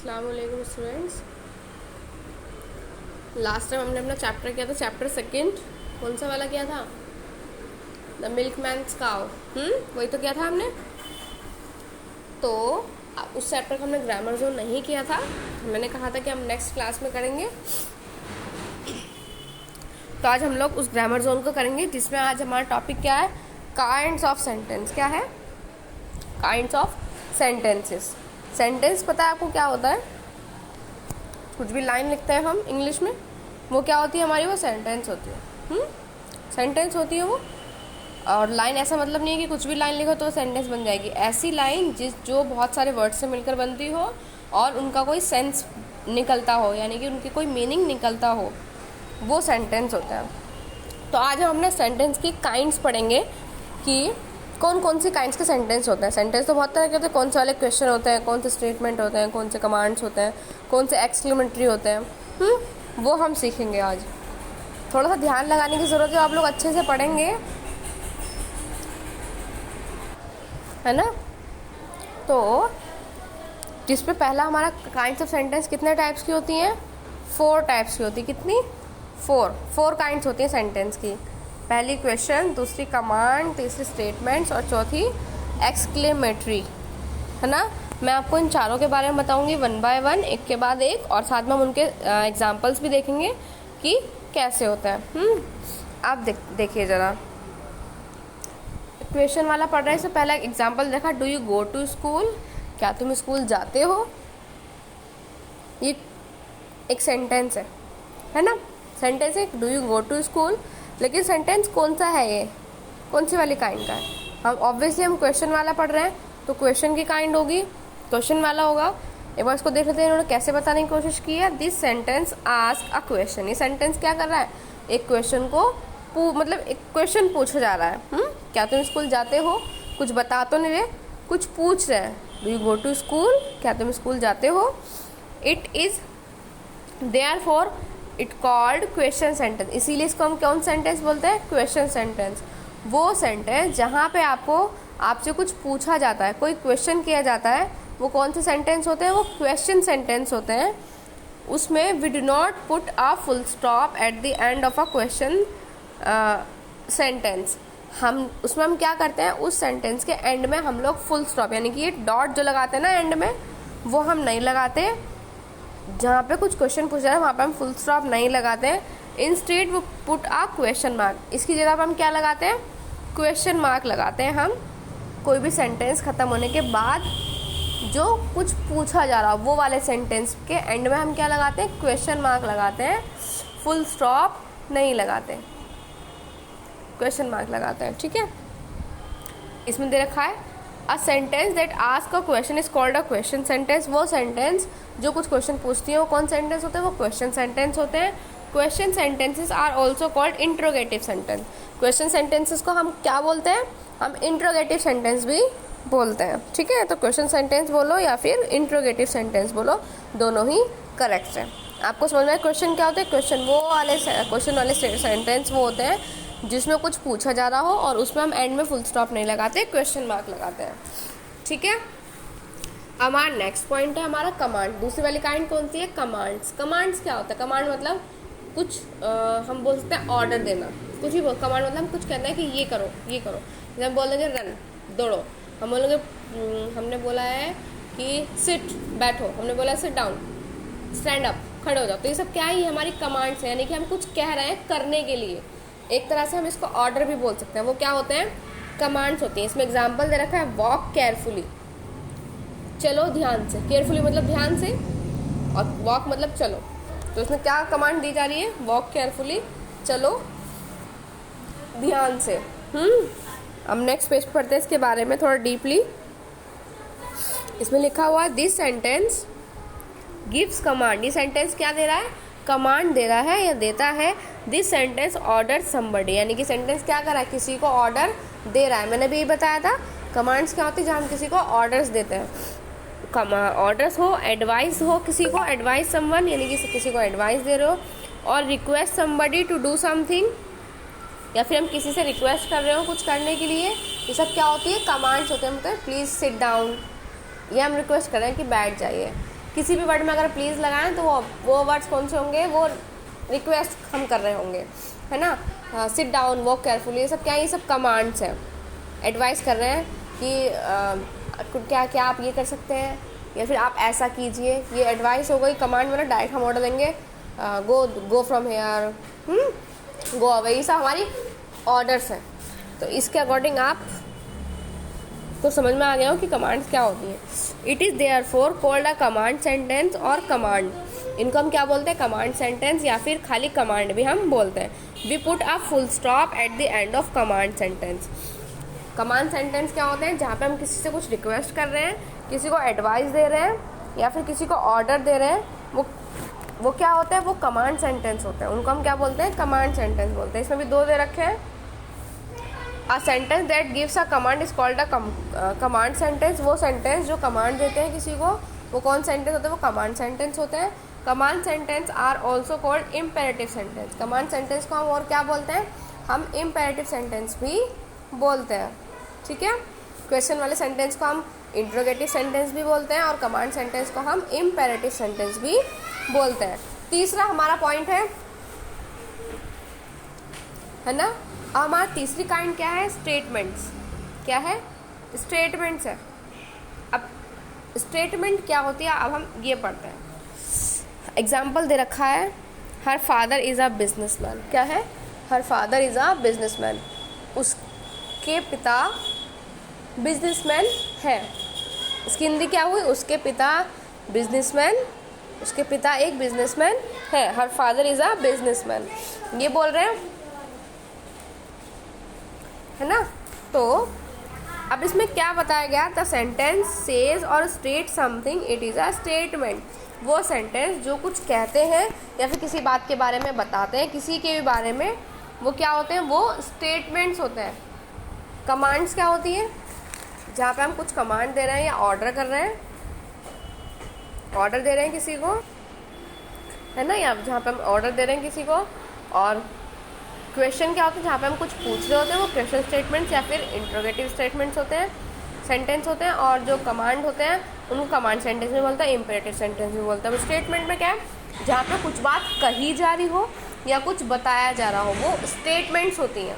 अस्सलाम वालेकुम students. Last time हमने अपना चैप्टर किया था, चैप्टर सेकंड। कौन सा वाला किया था? The milk man's cow. वही तो किया था हमने। तो उस चैप्टर का हमने ग्रामर जोन नहीं किया था। मैंने कहा था कि हम नेक्स्ट क्लास में करेंगे। तो आज हम लोग उस ग्रामर जोन को करेंगे, जिसमें आज हमारा टॉपिक क्या है? Kinds of sentence. क्या है? Kinds of sentences. सेंटेंस पता है आपको क्या होता है? कुछ भी लाइन लिखते हैं हम इंग्लिश में, वो क्या होती है हमारी? वो सेंटेंस होती है। सेंटेंस होती है वो। और लाइन ऐसा मतलब नहीं है कि कुछ भी लाइन लिखो तो सेंटेंस बन जाएगी। ऐसी लाइन जो बहुत सारे वर्ड से मिलकर बनती हो और उनका कोई सेंस निकलता हो, यानी कि उनकी कोई मीनिंग निकलता हो, वो सेंटेंस होता है। तो आज हम अपने सेंटेंस की काइंड्स पढ़ेंगे कि कौन कौन सी काइंड्स के सेंटेंस होते हैं। सेंटेंस तो बहुत तरह के होते हैं। कौन से वाले क्वेश्चन होते हैं, कौन से स्टेटमेंट होते हैं, कौन से कमांड्स होते हैं, कौन से एक्सक्लेमेटरी होते हैं, वो हम सीखेंगे आज। थोड़ा सा ध्यान लगाने की ज़रूरत है, आप लोग अच्छे से पढ़ेंगे, है ना। तो जिसपे पहला हमारा काइंड्स ऑफ सेंटेंस कितने टाइप्स की होती हैं? 4 टाइप्स की होती है। कितनी? 4 काइंड्स होती हैं सेंटेंस की। पहली क्वेश्चन, दूसरी कमांड, तीसरी स्टेटमेंट्स और चौथी एक्सक्लेमेटरी, है ना। मैं आपको इन चारों के बारे में बताऊंगी वन बाय वन, एक के बाद एक, और साथ में हम उनके एग्जाम्पल्स भी देखेंगे कि कैसे होता है। आप देखिए ज़रा, क्वेश्चन वाला पढ़ रहे हैं। इससे पहला एग्जाम्पल देखा, do you go to school? क्या तुम स्कूल जाते हो? ये एक सेंटेंस है ना। सेंटेंस है, do you go to school. लेकिन सेंटेंस कौन सा है? ये कौन सी वाली काइंड का है? हम ऑब्वियसली हम क्वेश्चन वाला पढ़ रहे हैं, तो क्वेश्चन की काइंड होगी, क्वेश्चन वाला होगा। एक बार इसको देख लेते हैं इन्होंने कैसे बताने की कोशिश की है। This sentence ask a question. ये सेंटेंस क्या कर रहा है? एक क्वेश्चन को मतलब एक क्वेश्चन पूछा जा रहा है। क्या तुम स्कूल जाते हो? कुछ बता तो नहीं रहे, कुछ पूछ रहे हैं। Do you go to school? क्या तुम स्कूल जाते हो? It is therefore it called question sentence. इसीलिए इसको हम कौन सेंटेंस बोलते हैं? Question sentence. वो सेंटेंस जहाँ पे आपसे कुछ पूछा जाता है, कोई क्वेश्चन किया जाता है, वो कौन से सेंटेंस होते हैं? वो क्वेश्चन सेंटेंस होते हैं। उसमें we do not put a full stop at the end of a question sentence. उसमें हम क्या करते हैं? उस सेंटेंस के एंड में हम लोग फुल स्टॉप, यानी कि ये डॉट जो लगाते हैं ना एंड में, वो हम नहीं लगाते। जहाँ पे कुछ क्वेश्चन पूछा है वहाँ पे हम फुल स्टॉप नहीं लगाते हैं। इंस्टेड वो पुट आ क्वेश्चन मार्क। इसकी जगह पर हम क्या लगाते हैं? क्वेश्चन मार्क लगाते हैं हम कोई भी सेंटेंस ख़त्म होने के बाद जो कुछ पूछा जा रहा हो, वो वाले सेंटेंस के एंड में हम क्या लगाते हैं? क्वेश्चन मार्क लगाते हैं। फुल स्टॉप नहीं लगाते, क्वेश्चन मार्क लगाते हैं। ठीक है। इसमें दे रखा है a sentence that ask a question is called a question sentence. वो सेंटेंस जो कुछ क्वेश्चन पूछती है वो कौन सेंटेंस होते हैं? वो क्वेश्चन सेंटेंस होते हैं। Question sentences are also called interrogative sentence. Question sentences को हम क्या बोलते हैं? हम इंट्रोगेटिव सेंटेंस भी बोलते हैं। ठीक है। तो क्वेश्चन सेंटेंस बोलो या फिर इंट्रोगेटिव सेंटेंस बोलो, दोनों ही करेक्ट है। आपको समझ में आया क्वेश्चन क्या होते हैं? क्वेश्चन वाले सेंटेंस वो होते हैं जिसमें कुछ पूछा जा रहा हो और उसमें हम एंड में फुल स्टॉप नहीं लगाते, क्वेश्चन मार्क लगाते हैं। ठीक है। हमारा नेक्स्ट पॉइंट है हमारा कमांड। दूसरी वाली काइंड कौन सी है? कमांड्स। कमांड्स क्या होता है? कमांड मतलब कुछ हम बोल सकते हैं ऑर्डर देना। कुछ ही कमांड मतलब हम कुछ कहते हैं कि ये करो, ये करो। जैसे हम बोल देंगे रन, दौड़ो। हम बोलेंगे, हमने बोला है कि सिट, बैठो। हमने बोला है सिट डाउन, स्टैंड अप, खड़े हो जाओ। तो ये सब क्या है? ये हमारी कमांड्स हैं, यानी कि हम कुछ कह रहे हैं करने के लिए। एक तरह से हम इसको ऑर्डर भी बोल सकते हैं। वो क्या होते हैं? कमांड्स होती हैं। इसमें एग्जाम्पल दे रखा है, वॉक केयरफुली, चलो ध्यान से। केयरफुली मतलब ध्यान से, और वॉक मतलब चलो। तो इसमें क्या कमांड दी जा रही है? वॉक केयरफुली, चलो ध्यान से। हम नेक्स्ट पेज पढ़ते हैं इसके बारे में थोड़ा डीपली। इसमें लिखा हुआ है दिस सेंटेंस गिव्स कमांड। ये सेंटेंस क्या दे रहा है? कमांड दे रहा है या देता है। दिस सेंटेंस ऑर्डर समबडी, यानी कि सेंटेंस क्या कर रहा है? किसी को ऑर्डर दे रहा है। मैंने भी यही बताया था कमांड्स क्या होती है? जहाँ हम किसी को ऑर्डर्स देते हैं। ऑर्डर्स हो, एडवाइस हो, किसी को एडवाइस समवन, यानी कि किसी को एडवाइस दे रहे हो, और request somebody to do something, या फिर हम किसी से रिक्वेस्ट कर रहे हो कुछ करने के लिए। ये सब क्या होती है? कमांड्स होते हैं। मतलब प्लीज़ सिट डाउन, ये हम रिक्वेस्ट कर रहे हैं कि बैठ जाइए। किसी भी वर्ड में अगर प्लीज़ लगाएं तो वो वर्ड्स कौन से होंगे, वो रिक्वेस्ट हम कर रहे होंगे, है ना। सिट डाउन, वॉक केयरफुली, ये सब क्या है, ये सब कमांड्स हैं। एडवाइस कर रहे हैं कि क्या क्या आप ये कर सकते हैं या फिर आप ऐसा कीजिए, ये एडवाइस हो गई। कमांड में ना डायरेक्ट हम ऑर्डर देंगे, go from here, go away, ये सब हमारी ऑर्डर्स हैं। तो इसके अकॉर्डिंग आप तो समझ में आ गया हो कि कमांड्स क्या होती हैं। It is therefore called a command sentence और कमांड, इनको हम क्या बोलते हैं, कमांड सेंटेंस या फिर खाली कमांड भी हम बोलते हैं। We put a full stop at the end of command sentence. Command sentence क्या होते हैं, जहाँ पे हम किसी से कुछ रिक्वेस्ट कर रहे हैं, किसी को एडवाइस दे रहे हैं या फिर किसी को ऑर्डर दे रहे हैं, वो क्या होता है, वो कमांड सेंटेंस होते हैं। उनको हम क्या बोलते हैं, कमांड सेंटेंस बोलते हैं। इसमें भी दो दे रखे हैं। A sentence that gives a command is called a command sentence. वो सेंटेंस जो कमांड देते हैं किसी को, वो कौन सेंटेंस होते हैं, वो कमांड सेंटेंस होते हैं। Command sentence are also called imperative sentence. Command sentence को हम और क्या बोलते हैं, हम इम्पेरेटिव सेंटेंस भी बोलते हैं, ठीक है। क्वेश्चन वाले सेंटेंस को हम इंट्रोगेटिव सेंटेंस भी बोलते हैं और कमांड सेंटेंस को हम इम्पेरेटिव सेंटेंस भी बोलते हैं। तीसरा हमारा पॉइंट है ना। हमारा तीसरी काइंड क्या है, स्टेटमेंट्स। क्या है, स्टेटमेंट्स है। अब स्टेटमेंट क्या होती है, अब हम ये पढ़ते हैं। एग्जाम्पल दे रखा है, her father is a businessman. क्या है, her father is a businessman. उसके पिता बिजनेसमैन है। इसकी हिंदी क्या हुई, उसके पिता बिजनेसमैन, उसके पिता एक बिजनेसमैन है। Her father is a businessman, ये बोल रहे हैं, है ना। तो अब इसमें क्या बताया गया, द सेंटेंस सेज और state something, it is a statement. वो सेंटेंस जो कुछ कहते हैं या फिर किसी बात के बारे में बताते हैं, किसी के भी बारे में, वो क्या होते हैं, वो स्टेटमेंट्स होते हैं। कमांड्स क्या होती है, जहाँ पे हम कुछ कमांड दे रहे हैं या ऑर्डर कर रहे हैं, ऑर्डर दे रहे हैं किसी को, है ना, या जहाँ पे हम ऑर्डर दे रहे हैं किसी को। और क्वेश्चन क्या होता है, जहाँ पे हम कुछ पूछ रहे होते हैं, वो क्वेश्चन स्टेटमेंट्स या फिर इंट्रोगेटिव स्टेटमेंट्स होते हैं, सेंटेंस होते हैं। और जो कमांड होते हैं उनको कमांड सेंटेंस भी बोलते हैं, इम्पेरेटिव सेंटेंस भी बोलते हैं। स्टेटमेंट में क्या है, जहाँ पे कुछ बात कही जा रही हो या कुछ बताया जा रहा हो, वो स्टेटमेंट्स होती हैं।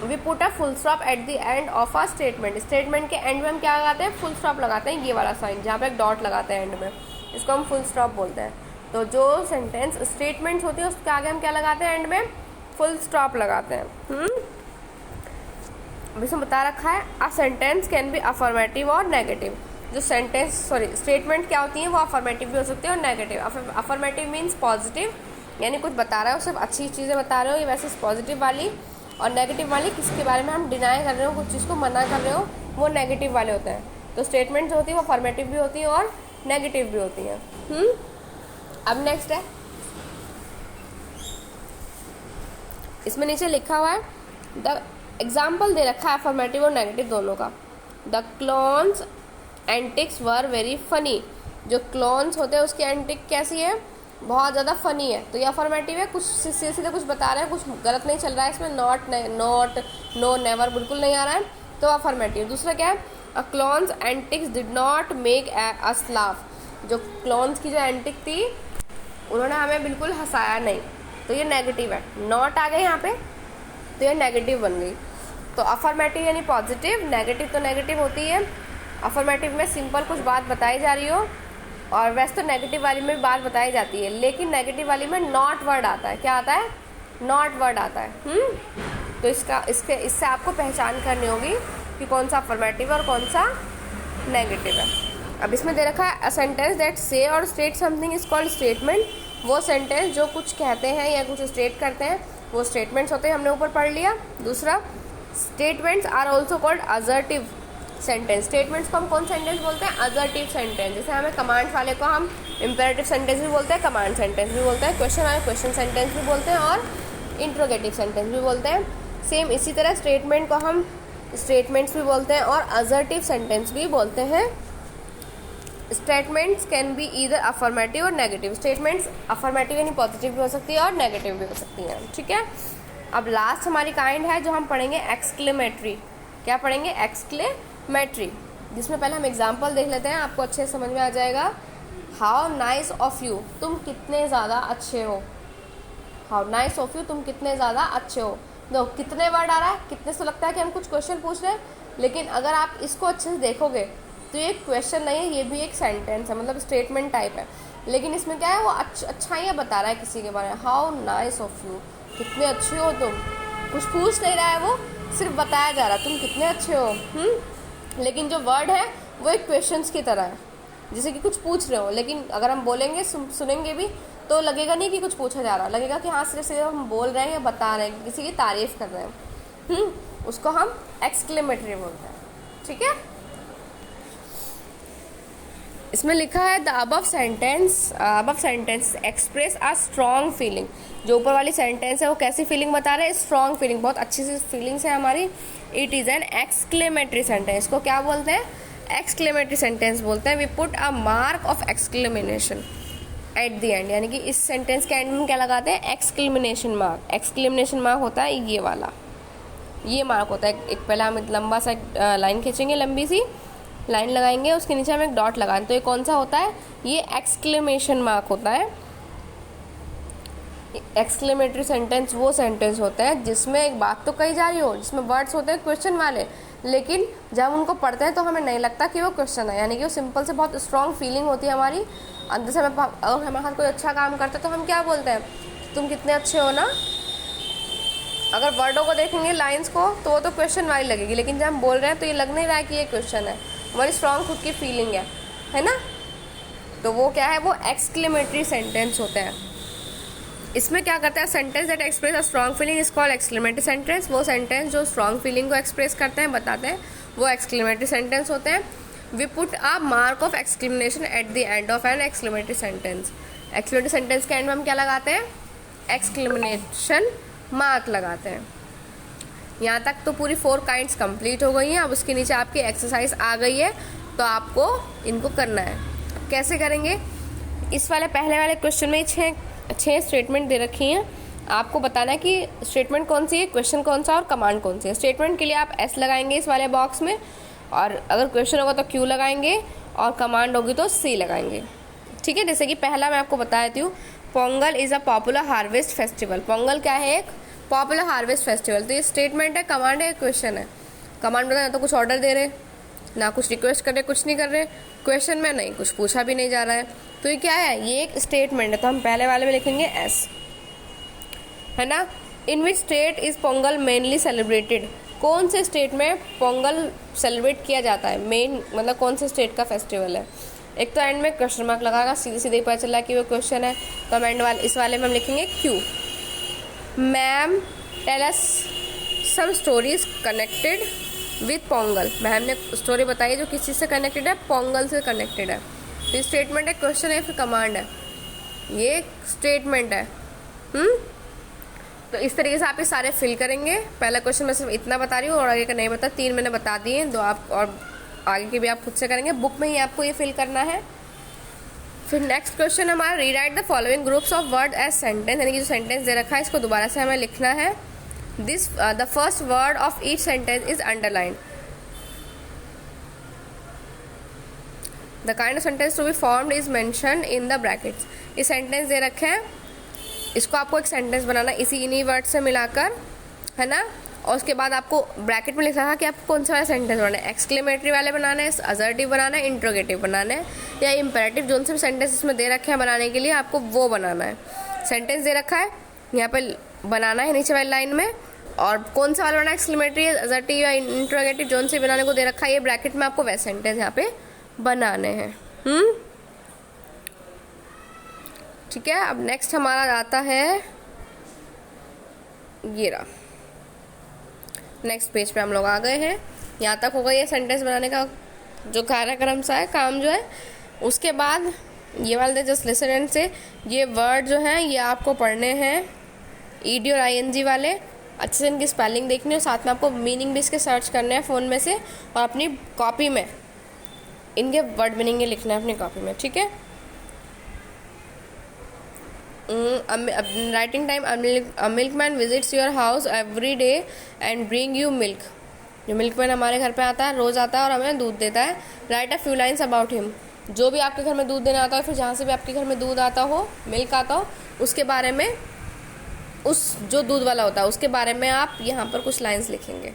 We put a full stop at the end of a statement. Statement के एंड में हम क्या लगाते हैं, फुल स्टॉप लगाते हैं, ये वाला साइन जहाँ पे एक डॉट लगाते हैं एंड में, इसको हम फुल स्टॉप बोलते हैं। तो जो सेंटेंस स्टेटमेंट्स होती है उसके आगे हम क्या लगाते हैं, एंड में फुल स्टॉप लगाते हैं। इसमें बता रखा है, a sentence can be affirmative और नेगेटिव। जो स्टेटमेंट क्या होती है, वो अफर्मेटिव भी हो सकती है और नेगेटिव। अफर्मेटिव मीन्स पॉजिटिव, यानी कुछ बता रहे हो, सिर्फ अच्छी चीज़ें बता रहे हो, ये वैसे पॉजिटिव वाली। और नेगेटिव वाली, किसके बारे में हम डिनाई कर रहे हो, कुछ चीज़ को मना कर रहे हो, वो नेगेटिव वाले होते हैं। तो स्टेटमेंट जो होती है वो अफर्मेटिव भी होती है और नेगेटिव भी होती हैं। अब नेक्स्ट है, इसमें नीचे लिखा हुआ है, द एग्जाम्पल दे रखा है अफर्मेटिव और नेगेटिव दोनों का। The clowns antics were very funny. जो क्लॉन्स होते हैं उसकी एंटिक कैसी है, बहुत ज़्यादा फनी है। तो ये अफर्मेटिव है, कुछ सीधे कुछ बता रहे हैं, कुछ गलत नहीं चल रहा है इसमें, नॉट नो नेवर बिल्कुल नहीं आ रहा है, तो अफर्मेटिव। दूसरा क्या है, a clowns antics did not make us laugh. जो क्लॉन्स की जो एंटिक थी, उन्होंने हमें बिल्कुल हंसाया नहीं, तो ये नेगेटिव है। नॉट आ गए यहाँ पे, तो ये नेगेटिव बन गई। तो अफर्मेटिव यानी पॉजिटिव, नेगेटिव तो नेगेटिव होती है। अफर्मेटिव में सिंपल कुछ बात बताई जा रही हो, और वैसे तो नेगेटिव वाली में भी बात बताई जाती है, लेकिन नेगेटिव वाली में नॉट वर्ड आता है। क्या आता है, नॉट वर्ड आता है। तो इससे आपको पहचान करनी होगी कि कौन सा अफर्मेटिव और कौन सा नेगेटिव है। अब इसमें दे रखा है, अ सेंटेंस दैट से और state something is called statement. वो सेंटेंस जो कुछ कहते हैं या कुछ स्टेट करते हैं, वो स्टेटमेंट्स होते हैं, हमने ऊपर पढ़ लिया। दूसरा, statements are also called assertive sentence. Statements को हम कौन सेंटेंस बोलते हैं, असर्टिव सेंटेंस। जैसे हमें कमांड वाले को हम इंपेरेटिव सेंटेंस भी बोलते हैं, कमांड सेंटेंस भी बोलते हैं, क्वेश्चन वाले क्वेश्चन सेंटेंस भी बोलते हैं और इंट्रोगेटिव सेंटेंस भी बोलते हैं। सेम इसी तरह स्टेटमेंट को हम स्टेटमेंट्स भी बोलते हैं और असर्टिव सेंटेंस भी बोलते हैं। Statements can be either affirmative और नेगेटिव। स्टेटमेंट्स अफर्मेटिव यानी पॉजिटिव भी हो सकती है और नेगेटिव भी हो सकती हैं, ठीक है। अब लास्ट हमारी काइंड है जो हम पढ़ेंगे एक्सक्लेमेटरी। क्या पढ़ेंगे, एक्सक्लेमेटरी। जिसमें पहले हम एग्जाम्पल देख लेते हैं, आपको अच्छे से समझ में आ जाएगा। हाउ नाइस ऑफ यू, तुम कितने ज़्यादा अच्छे हो। हाउ नाइस ऑफ यू, तुम कितने ज़्यादा अच्छे हो। दो कितने वर्ड आ रहा है, कितने से लगता है कि हम कुछ क्वेश्चन पूछ रहे हैं, लेकिन अगर आप इसको अच्छे से देखोगे तो ये क्वेश्चन नहीं है, ये भी एक सेंटेंस है, मतलब स्टेटमेंट टाइप है। लेकिन इसमें क्या है, वो अच्छाइयाँ बता रहा है किसी के बारे में। हाउ नाइस ऑफ यू, कितने अच्छे हो तुम। कुछ पूछ नहीं रहा है, वो सिर्फ बताया जा रहा है तुम कितने अच्छे हो। लेकिन जो वर्ड है वो एक क्वेश्चंस की तरह है, जैसे कि कुछ पूछ रहे हो, लेकिन अगर हम बोलेंगे सुनेंगे भी तो लगेगा नहीं कि कुछ पूछा जा रहा, लगेगा कि हाँ सिर्फ हम बोल रहे हैं या बता रहे हैं, किसी की तारीफ कर रहे हैं। उसको हम एक्सक्लेमेटरी बोलते हैं। ठीक है, इसमें लिखा है the above sentence express a strong feeling. जो ऊपर वाली सेंटेंस है वो कैसी फीलिंग बता रहे हैं, स्ट्रॉन्ग फीलिंग, बहुत अच्छी सी फीलिंग्स है हमारी। It is an exclamatory sentence. को क्या बोलते हैं, एक्सक्लेमेटरी सेंटेंस बोलते हैं। We put a mark of exclamation at the end, यानी कि इस सेंटेंस के एंड में क्या लगाते हैं, एक्सक्लेमेशन मार्क। एक्सक्लेमेशन मार्क होता है ये वाला, ये मार्क होता है। एक पहले हम एक लंबा सा लाइन खींचेंगे, लंबी सी लाइन लगाएंगे, उसके नीचे हम एक डॉट लगाएंगे, तो ये कौन सा होता है, ये एक्सक्लेमेशन मार्क होता है। एक्सक्लेमेटरी सेंटेंस वो सेंटेंस होता है जिसमें एक बात तो कही जा रही हो, जिसमें वर्ड्स होते हैं क्वेश्चन वाले, लेकिन जब हम उनको पढ़ते हैं तो हमें नहीं लगता कि वो क्वेश्चन है, यानी कि वो सिंपल से बहुत स्ट्रॉन्ग फीलिंग होती है हमारी अंदर से। अगर हमारे साथ कोई अच्छा काम करता है तो हम क्या बोलते हैं, तुम कितने अच्छे हो ना। अगर वर्डों को देखेंगे, लाइंस को, तो वो तो क्वेश्चन वाली लगेगी, लेकिन जब हम बोल रहे हैं तो ये लग नहीं रहा है कि ये क्वेश्चन है, हमारी स्ट्रॉन्ग खुद की फीलिंग है ना। तो वो क्या है, वो एक्सक्लेमेटरी सेंटेंस होते हैं। इसमें क्या करता है, sentence that express a strong feeling is called exclamatory sentence. वो सेंटेंस जो स्ट्रॉन्ग फीलिंग को एक्सप्रेस करते हैं, बताते हैं, वो एक्सक्लेमेटरी सेंटेंस होते हैं। We put a mark of exclamation at the end of an exclamatory sentence. Exclamatory sentence के एंड में हम क्या लगाते हैं, एक्सक्लेमेशन मार्क लगाते हैं। यहाँ तक तो पूरी 4 काइंड्स कंप्लीट हो गई हैं। अब उसके नीचे आपकी एक्सरसाइज आ गई है, तो आपको इनको करना है। अब कैसे करेंगे, इस वाले पहले वाले क्वेश्चन में 6 स्टेटमेंट दे रखी हैं। आपको बताना है कि स्टेटमेंट कौन सी है, क्वेश्चन कौन सा और कमांड कौन सी है। स्टेटमेंट के लिए आप एस लगाएंगे इस वाले बॉक्स में, और अगर क्वेश्चन होगा तो क्यू लगाएंगे, और कमांड होगी तो सी लगाएंगे। ठीक है, जैसे कि पहला मैं आपको बता देती हूँ, Pongal is a popular harvest festival. Pongal क्या है, एक पॉपुलर हार्वेस्ट फेस्टिवल। तो ये स्टेटमेंट है, कमांड है, क्वेश्चन है। कमांड बताना तो कुछ ऑर्डर दे रहे, ना कुछ रिक्वेस्ट कर रहे, कुछ नहीं कर रहे। क्वेश्चन में नहीं, कुछ पूछा भी नहीं जा रहा है, तो ये क्या है, ये एक स्टेटमेंट है। तो हम पहले वाले में लिखेंगे एस, है ना। In which state is Pongal mainly celebrated. कौन से स्टेट में पोंगल सेलिब्रेट किया जाता है, मेन मतलब कौन से स्टेट का फेस्टिवल है। एक तो एंड में क्वेश्चन मार्क लगाएगा, सीधे सीधे पता चला कि वो क्वेश्चन है, तो हम एंड वाले इस वाले में हम लिखेंगे Q. Ma'am tell us some stories connected with Pongal. Ma'am ने स्टोरी बताई जो किस चीज़ से कनेक्टेड है, पोंगल से कनेक्टेड है। तो ये स्टेटमेंट है, क्वेश्चन है, फिर कमांड है, ये स्टेटमेंट है। तो इस तरीके से आप ये सारे फिल करेंगे। पहला क्वेश्चन मैं सिर्फ इतना बता रही हूँ और आगे का नहीं बता, 3 मैंने बता दिए, 2 आप और आगे के भी आप खुद से करेंगे, बुक में ही आपको ये फिल करना है। फिर नेक्स्ट क्वेश्चन हमारा, rewrite the following groups of word as sentence, यानी कि जो सेंटेंस दे रखा है इसको दोबारा से हमें लिखना है। This the first word of each sentence is underlined. The kind of sentence to be formed is mentioned in the brackets. ये सेंटेंस दे रखे हैं, इसको आपको एक सेंटेंस बनाना इन्हीं वर्ड से मिलाकर, है ना। और उसके बाद आपको ब्रैकेट में लिखा था कि आपको कौन सा वाला सेंटेंस बनाना है, एक्सक्लेमेटरी वाले बनाना है, असर्टिव बनाना है, इंट्रोगेटिव बनाना है, या इम्पेरेटिव। जो से भी सेंटेंस इसमें दे रखे हैं बनाने के लिए आपको वो बनाना है। सेंटेंस दे रखा है, यहाँ पे बनाना है नीचे वाली लाइन में, और कौन सा वाला बनाना है, एक्सक्लेमेटरी, असर्टिव या इंट्रोगेटिव, जो से बनाने को दे रखा है ये ब्रैकेट में आपको वैसे सेंटेंस यहाँ पे बनाने हैं। ठीक है, अब नेक्स्ट हमारा आता है ये रहा, नेक्स्ट पेज पे हम लोग आ गए हैं। यहाँ तक होगा ये सेंटेंस बनाने का जो कार्यक्रम सा है, काम जो है। उसके बाद ये वाले जस्ट लिसन एंड से, ये वर्ड जो हैं ये आपको पढ़ने हैं, ईडी और आईएनजी वाले, अच्छे से इनकी स्पेलिंग देखनी है, साथ में आपको मीनिंग भी इसके सर्च करने हैं फ़ोन में से, और अपनी कॉपी में इनके वर्ड मीनिंग लिखना है अपनी कॉपी में। ठीक है, writing time, a milkman visits your house every day and bring you milk. जो मिल्कमैन हमारे घर पे आता है, रोज़ आता है और हमें दूध देता है। Right a few lines about him. जो भी आपके घर में दूध देने आता हो, फिर जहाँ से भी आपके घर में दूध आता हो, मिल्क आता हो, उसके बारे में, उस जो दूध वाला होता है उसके बारे में आप यहाँ पर कुछ लाइन्स लिखेंगे।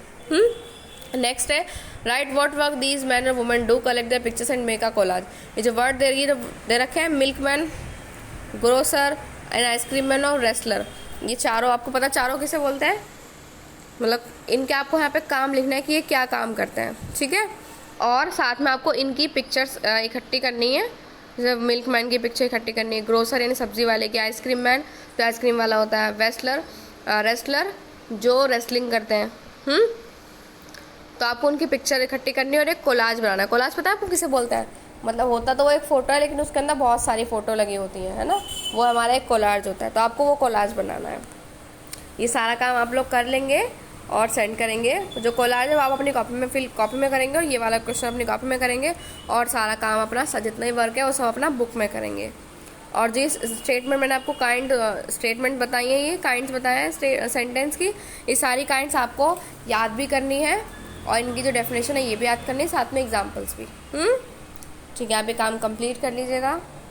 नेक्स्ट है write what work these man और women do, collect their pictures and make a collage. ये जो वर्ड दे रखे हैं, milkman, grocer and ice cream man और रेसलर, ये चारों आपको पता चारों किसे बोलते हैं, मतलब इनके आपको यहाँ पे काम लिखना है कि ये क्या काम करते हैं, ठीक है। और साथ में आपको इनकी पिक्चर्स इकट्ठी करनी है। जैसे मिल्कमैन की पिक्चर इकट्ठी करनी है, ग्रोसर यानी सब्जी वाले की, आइसक्रीम मैन जो आइसक्रीम वाला होता है, रेसलर जो रेसलिंग करते हैं। तो आपको उनकी पिक्चर इकट्ठी करनी है और एक कोलाज बनाना है। कोलाज पता है आपको किसे बोलते हैं? मतलब होता तो वो एक फ़ोटो है लेकिन उसके अंदर बहुत सारी फ़ोटो लगी होती हैं, है ना, वो हमारा एक कोलाज होता है। तो आपको वो कोलाज बनाना है। ये सारा काम आप लोग कर लेंगे और सेंड करेंगे। जो कोलाज है वो आप अपनी कॉपी में करेंगे और ये वाला क्वेश्चन अपनी कॉपी में करेंगे और सारा काम अपना जितना ही वर्क है वो सब अपना बुक में करेंगे। और जो स्टेटमेंट मैंने आपको काइंड स्टेटमेंट बताई है, ये काइंड्स बताए हैं सेंटेंस की, ये सारी काइंड्स आपको याद भी करनी है और इनकी जो डेफिनेशन है ये भी याद करनी है, साथ में एग्जाम्पल्स भी। ठीक है, आप ये काम कंप्लीट कर लीजिएगा।